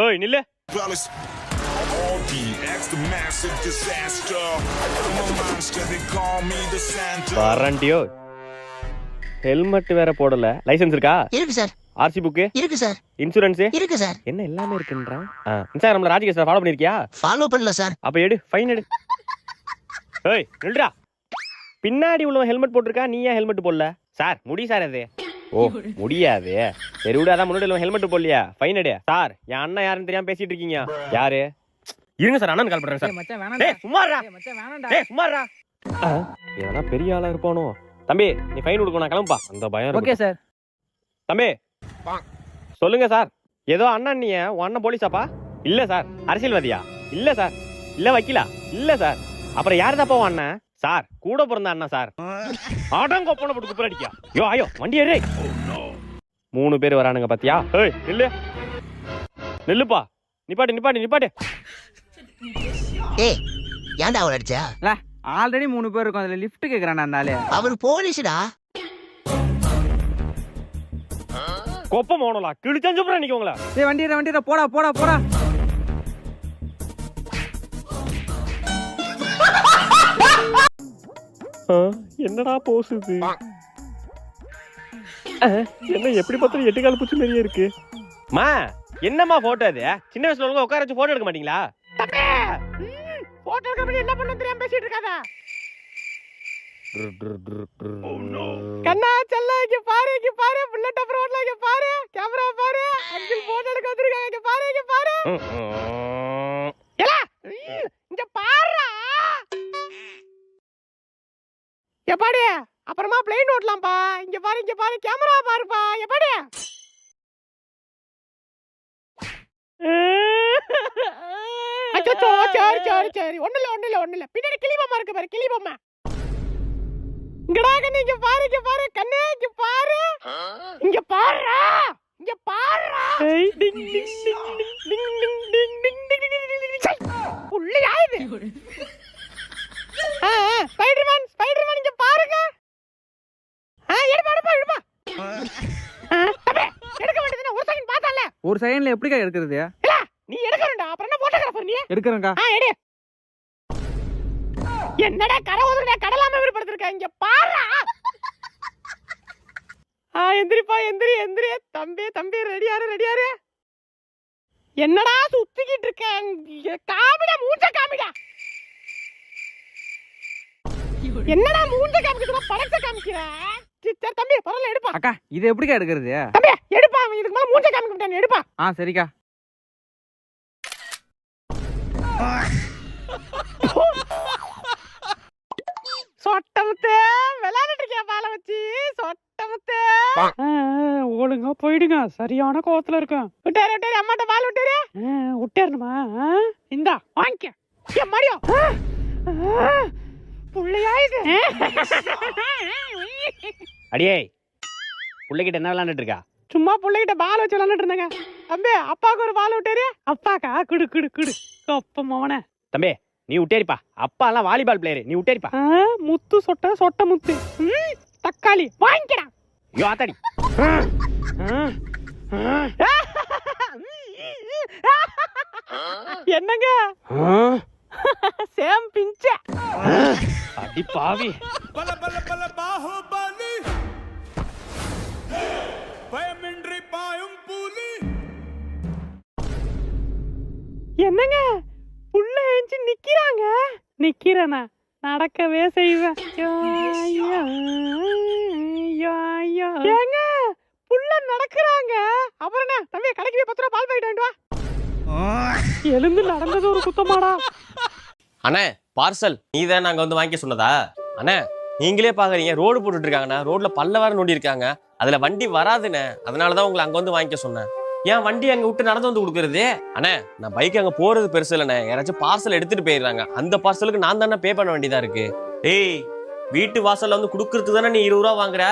ஏய் நில்லு. வாரண்டியோ. ஹெல்மெட் வேற போடல. லைசென்ஸ் இருக்கா? இருக்கு சார். ஆர்சி புக் இருக்கு சார். இன்சூரன்ஸ் இருக்கு சார். என்ன எல்லாமே இருக்குன்றான். இன்ஸ்டாகிராம்ல ராஜகேஷ் ஃபாலோ பண்ணிருக்கியா? ஃபாலோ பண்ணல சார். அப்ப எடு, ஃபைன் எடு. ஏய் நில்லுடா. பின்னாடி உள்ளவன் ஹெல்மெட் போட்டிருக்கா, நீ ஏன் ஹெல்மெட் போடல? சார் முடி சார் அது. ஓ முடியாது. சரி விடு, அதான் முன்னாடி ஹெல்மெட் போடலையா, ஃபைன் எடு. சார் என் அண்ணன் யாருன்னு தெரியாம பேசிட்டு இருக்கீங்க. யாரு? இருங்க சார், அண்ணன் கால் பண்றேன் சார். டேய் சும்மாடா. டேய் சும்மாடா. ஏனா பெரிய ஆளா இருப்பானோ. தம்பி நீ ஃபைன் கொடுக்கணும், நான் கிளம்புப்பா. அந்த பயம். Okay sir. தம்பி சொல்லுங்க சார். ஏதோ அண்ணன், நீ உன் அண்ணன் போலீஸாப்பா? இல்ல சார். அரசியல்வாதியா? இல்ல சார். இல்ல வக்கீலா? இல்ல சார். அப்புறம் யாரு தான் போவான் அண்ணன்? சார் கூட பிறந்த அண்ணா சார். ஆடங்க ஒப்பனை போட்டு குப்புற அடிக்கா. ஐயோ ஐயோ வண்டி ஏறே. 3 பேர் வரானுங்க பாத்தியா? ஏய் நில்லு நில்லுப்பா. நிப்பாட்டு நிப்பாட்டு நிப்பாட்டு. ஏய் ஏன்டா அவள அடிச்சா? ஆல்ரெடி 3 பேர் இருக்கும், அதுல லிஃப்ட் கேக்குறானே அந்த ஆளு. அவர் போலீஸ்டா. கொப்ப மோனலா கிழிச்சஞ்சு புற நிக்கவங்களா. டேய் வண்டியற போடா போடா போடா. என்னடா போசுது? என்ன எப்படி பார்த்தாலும் 8 கால் பூச்சி மாதிரியே இருக்கு. மா என்னம்மா போட்டோ அது? சின்ன வயசுல ஒழுங்கா உட்கார வச்சு போட்டோ எடுக்க மாட்டீங்களா? போட்டோ எடுக்க என்ன பண்ண தெரியாம பேசிட்டு இருக்காதா? கண்ணா செல்ல இங்க பாரு புல்லட் அப்புறம் ஓடல. இங்க பாரு கேமரா பாரு, அங்கிள் போட்டோ எடுக்க வந்திருக்காங்க. இங்க பாரு எலா இங்க பாருடா. எப்பாடி அப்புறமா பிளேன் ஓட்டலாம்ப்பா. இங்க பாரு கேமரா பாருப்பா. எப்பாடி அச்சோ சரி ஒண்ணு இல்ல பின்னாடி கிளி பொம்மை இருக்கு பாரு, கிளி பொம்மை. இங்கடா கண்ணு, இங்க பாரு கண்ணு, இங்க பாரு ஏய் டிங் டிங் டிங் புள்ளையா இது? ஸ்பைடர்மேன் இங்க பாருங்க. எடுப்பா எடுக்க வேண்டியதுனா ஒரு செகண்ட் பார்த்தல. ஒரு செகண்ட்ல எப்படிக்கா எடுக்கிறது? இல்ல நீ எடுக்கறடா, அப்புறம் என்ன போட்டோகிராஃபர் நீ? எடுக்கறேன்க்கா. எடு. என்னடா கரை ஓதுறடா, கடலாம விருப்பப்படுறக்க. இங்க பாரு. எந்திரிப்பா எந்திரி. தம்பி ரெடியாரு. என்னடா சுத்திக்கிட்டு இருக்க? காமிடா மூஞ்ச காமிடா. என்னடா மூஞ்ச காமிக்கிறா, படத்தை காமிக்கிற? சரி தம்பி பரவாயில்ல எடுப்பா. அக்கா இது எப்படிக்கா எடுக்கிறது? தம்பி எடுப்பா, இதுக்கு மேல மூஞ்ச காமிக்க மாட்டானே, எடுப்பா. சரிக்கா. சொட்டமுத்து விளையாடிட்டு இருக்கியா பால வச்சு? சொட்டமுத்து ஒழுங்கா போயிடுங்க, சரியான கோவத்துல இருக்கேன். விட்டாரு அம்மாட்ட பால் விட்டாருமா? இந்தா வாங்கிக்க. ஏன் மடியோ புள்ளையா இது? அடியே புள்ளைகிட்ட என்ன விளையாண்டுட்டு இருக்கா? சும்மா புள்ளைகிட்ட பால் வச்சு விளையாண்டுட்டு இருந்தாங்க. தம்பி அப்பாவுக்கு ஒரு பால் விட்டாரு. அப்பாக்கா குடு அப்பா மவன. தம்பி நீ விட்டேரிப்பா. அப்பா எல்லாம் வாலிபால் பிளேயர், நீ விட்டேரிப்பா. முத்து சொட்ட முத்து தக்காளி வாங்கிக்கடா. ஐயோ ஆத்தாடி. என்னங்க சேம் பிஞ்ச அடி பாவி. பல பாஹுபலி பயமின்றி பாயும் புலி. என்னங்க புள்ள ஏஞ்சி நிக்கிறேனா? நடக்கவே செய்வேன். ஏங்க புள்ள நடக்கிறாங்க. அப்புறம் என்ன தம்பி, கடைக்கு போய் 10 ரூபா பால் பாக்கெட் வாங்கிட்டு வா. எழுந்து நடந்தது ஒரு குத்தமாடா. அண்ணே பார்சல் நீதான் நாங்க வந்து வாங்கி சொன்னதா? அண்ணே நீங்களே பாக்குறீங்க, ரோடு போட்டுட்டு இருக்காங்கண்ணா, ரோட்ல பல்ல வேற நோண்டி இருக்காங்க, அதுல வண்டி வராதுண்ணே. அதனாலதான் உங்களை அங்க வந்து வாங்கிக்க சொன்னேன். ஏன் வண்டி அங்க விட்டு நடந்து வந்து கொடுக்கறது? அண்ணே நான் பைக் அங்க போறது பெருசு இல்லண்ணே, யாராச்சும் பார்சல் எடுத்துட்டு போயிடுறாங்க, அந்த பார்சலுக்கு நான் தானே பே பண்ண வேண்டியதா இருக்கு. ஏய் வீட்டு வாசல்ல வந்து குடுக்கறதுக்கு தானே நீ 20 ரூபா வாங்குற,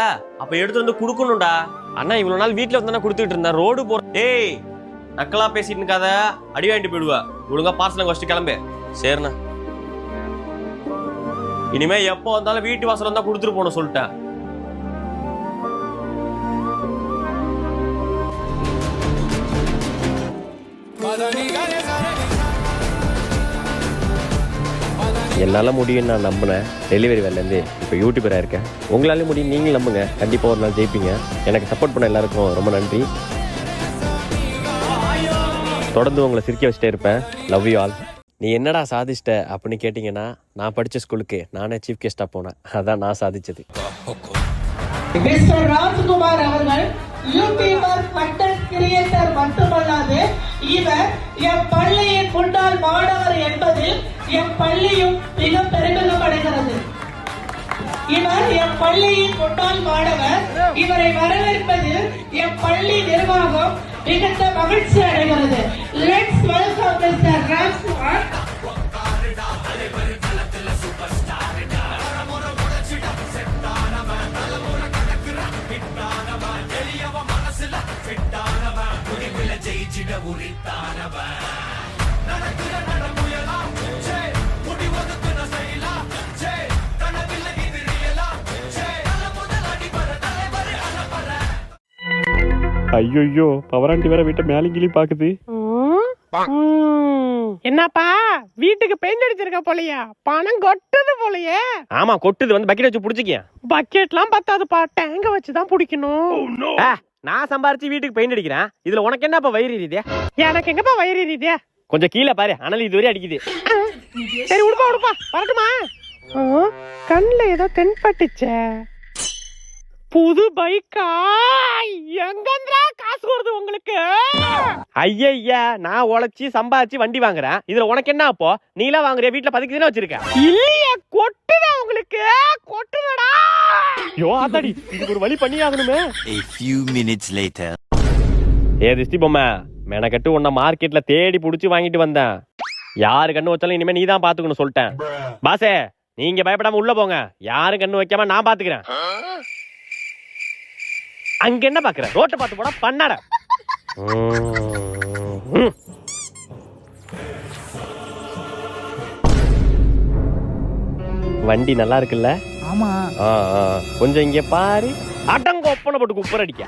அப்ப எடுத்து வந்து குடுக்கணும்டா. அண்ணா இவ்வளவு நாள் வீட்டுல வந்து தானே கொடுத்துட்டு இருந்தேன், ரோடு போற. ஏய் நக்கலா பேசிட்டு இருக்காத, அடி வாங்கிட்டு போயிடுவா. ஒழுங்கா பார்சல் வச்சுட்டு கிளம்பு. சரிண்ணா, இனிமே எப்போ வந்தாலும் வீட்டு வாசல் வந்தா கொடுத்துட்டு போன சொல்லிட்டேன். என்னால முடியும் நான் நம்பினேன். டெலிவரி வேலையிலேருந்து இப்போ யூடியூபராக இருக்கேன். உங்களால முடியும், நீங்களும் நம்புங்க. கண்டிப்பாக ஒரு நாள் ஜெயிப்பீங்க. எனக்கு சப்போர்ட் பண்ண எல்லாருக்கும் ரொம்ப நன்றி. தொடர்ந்து உங்களை சிரிக்க வச்சுட்டே இருப்பேன். Love you all. நீ என்னடா சாதிச்சிட்ட அப்படின்னு கேட்டிங்கன்னா, நான் படித்த ஸ்கூலுக்கு நானே சீஃப் கெஸ்ட்டாக போனேன். அதான் நான் சாதிச்சது. மிஸ்டர் ராஜ்குமார் அவர்கள் யூடியூபர் கண்டென்ட் கிரியேட்டர் மட்டுமல்லாது இவர் எம் பள்ளியின் முன்னாள் மாணவர் என்பதில் எம் பள்ளியும் மிக பெருமிதம் அடைகிறது. இவர் எம் பள்ளியின் முன்னாள் மாணவர். இவரை வரவேற்பதில் எம் பள்ளி நிர்வாகம் மிகுந்த மகிழ்ச்சி அடைகிறது. Let's welcome mister Rajkumar. ஐயோ, பவராண்டி வேற வீட்டை மேலங்கிலி பாக்குது. என்னப்பா வீட்டுக்கு பெயிண்ட் அடிச்சிருக்க போலயா? பணம் கொட்டுது போலயே. ஆமா, கொட்டுது. வந்து பக்கெட் வச்சு புடிச்சிக்க. பக்கெட்லாம் பத்தாதுப்பா, டேங்க வச்சுதான் பிடிக்கணும். நான் சம்பாரிச்சு வீட்டுக்கு பெயிண்ட் அடிக்கிறேன். இதுல உனக்கு என்னப்பா வயிறு எரியுதே? எனக்கு எங்கப்பா வயிறு எரியுதே? கொஞ்சம் கீழே பாரு, அனல் இதுவரை அடிக்குது. சரி உடுப்பா வரட்டுமா? கண்ணுல ஏதோ தென்பட்டுச்சே. புது பைக்கா? எங்கன்றா காசு வருது உங்களுக்கு? ஐயா, நான் உழைச்சி சம்பாதிச்சு வண்டி வாங்குறேன். இதுல உனக்கு என்ன? அப்போ நீலாம் வாங்குறிய? வீட்டுல 10 தானே வச்சிருக்க. இல்லையே, கொட்டுதா உங்களுக்கு? கொட்டுதடா. யோ ஆத்தாடி, இதுக்கு ஒரு வழி பண்ணி ஆகணுமே. A few minutes later. திஸ்தி பொம்மை, மெனக்கட்டு உன்னை மார்க்கெட்ல தேடி புடிச்சு வாங்கிட்டு வந்தேன். யாரு கண்ணு வச்சாலும் இனிமே நீ தான் பாத்துக்கணும் சொல்லிட்டேன். பாசே, நீங்க பயப்படாம உள்ள போங்க. யாரும் கண்ணு வைக்காம நான் பாத்துக்கிறேன். அங்க என்ன பாக்குற? ரோட்டை பார்த்து போட பண்ணாட. வண்டி நல்லா இருக்குல்ல? ஆமா. கொஞ்சம் இங்க பாரு. அடங்க ஒப்பனை போட்டு குப்பர் அடிக்க.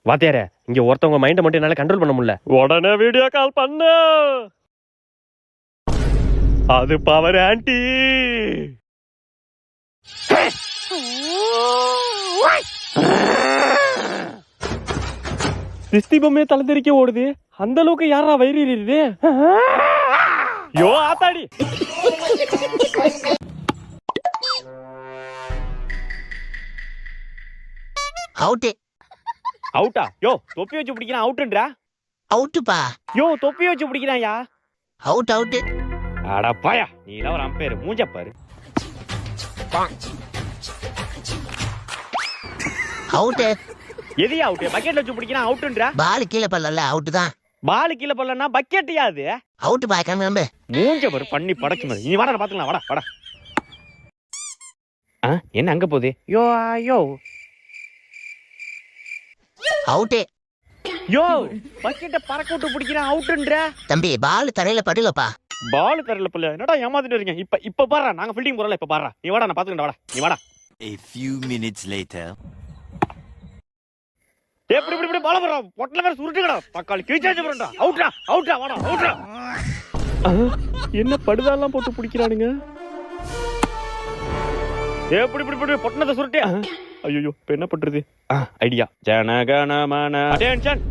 வாத்தியார, இங்க ஒருத்தவங்க மைண்ட மட்டும் என்னால கண்ட்ரோல் பண்ண முடியல. உடனே வீடியோ கால் பண்ண. அது பவர் ஆண்டி. திஸ்தி பொம்மையை தலை தெறிக்க ஓடுது. அந்த அளவுக்கு யாரா வயிறு எரியுது? யோ ஆத்தாடி. அவுட்டு. அவுட்டா? யோ, தொப்பி வச்சு பிடிக்கிறான். அவுட்டுன்றா? அவுட்டுப்பா. யோ, தொப்பி வச்சு பிடிக்கிறான். யா அவுட் அவுட்டு. அடப்பாயா, நீ எல்லாம் ஒரு அம்பேர். மூஞ்ச பாரு. அவுட்டு. எது அவுட்டு? பக்கெட்ல வச்சு பிடிக்கிறான். அவுட்டுன்றா? பால் கீழே பல்லல அவுட்டு தான். பால் கீழே பல்லனா பக்கெட் யாது? அவுட்டு பா, கிளம்பு. மூஞ்ச பாரு, பண்ணி படச்சு மாதிரி. நீ வாடா பாத்துக்கலாம். வாடா. என்ன அங்க போகுது? யோ அவுட்டு. யோ, பக்கெட்ட பறக்க விட்டு பிடிக்கிறான். அவுட்டுன்ற? தம்பி, பால் தரையில படலப்பா. பால் தரல பல்ல. என்னடா ஏமாத்திட்டு இருக்கீங்க? இப்ப பாறா, நாங்க ஃபீல்டிங் போறல. இப்ப பாறா, நீ வாடா, நான் பாத்துக்கறேன். வாடா, நீ வாடா. A few minutes later. இப்படி பால போறா. பொட்டல வேற சுருட்டுங்கடா. தக்காளி கீச்சாச்சு போறடா. அவுட்டா, வாடா, அவுட்டா. என்ன படுதாலாம் போட்டு பிடிக்கிறானுங்க? இப்படி பொட்டனத்தை சுருட்டே. ஐயோ, இப்ப என்ன பண்றது? ஐடியா. ஜனகணமன அட்டென்ஷன்.